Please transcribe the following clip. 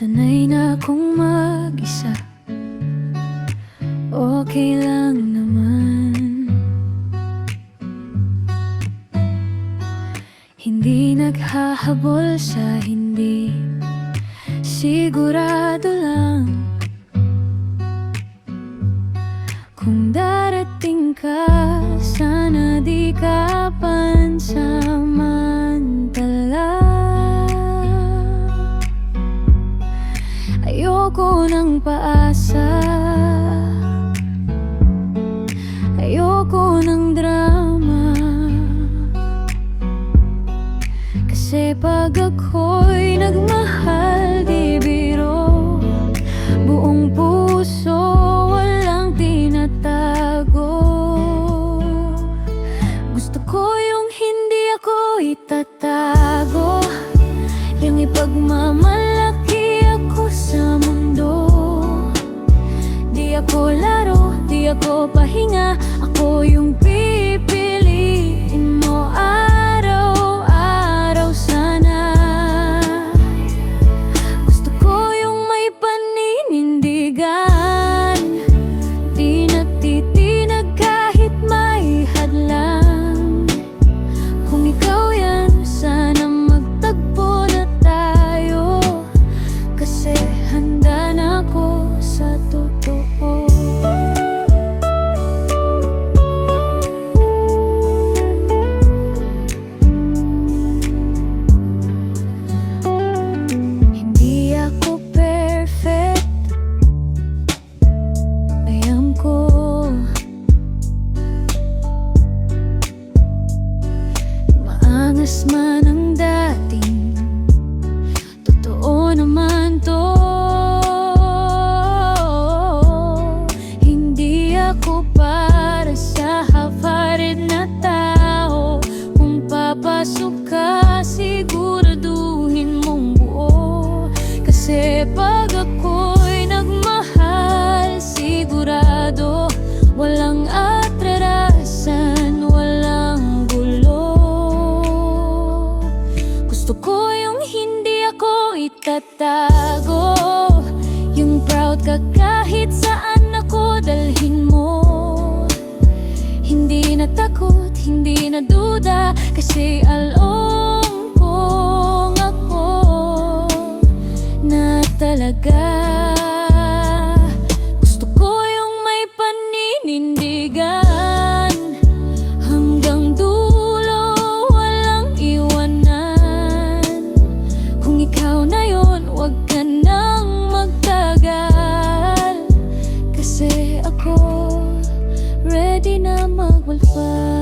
Sanay na akong mag-isa, okay lang naman. Hindi naghahabol sa hindi, sigurado lang. Kung darating ka, sana di ka pansamantala. Ayoko ng paasa, ayoko ng drama. Kasi pag ako'y nagmahal, di biro, buong puso, walang tinatago. Gusto ko yung hindi ako itatago, yung ipagmamalaki ako sa mundo. Di ako laro, di ako pahinga, ako yung pipiliin mo araw-araw sana. Gusto ko yung may paninindigan, di nagtitinag kahit may hadlang. Kung ikaw yan, sana magtagpo na tayo, kasi handa na ako sa totoo. Hindi ako perfect, alam ko. Maangas man ang dating, totoo naman to. Hindi ako para sa hafarid na tao. Kung papasok ka, siguraduhin mong buo. Kasi pag ako'y nagmahal, sigurado walang atrarasan, walang gulo. Gusto ko yung hindi ako itatago, yung proud ka kahit saan ako dalhin mo. Hindi na takot, hindi na duda, kasi alam kong ako na talaga. Gusto ko yung may paninindigan, hanggang dulo, walang iwanan. Kung ikaw na yun, wag ka nang magtagal, kasi ako ready na magwalwal.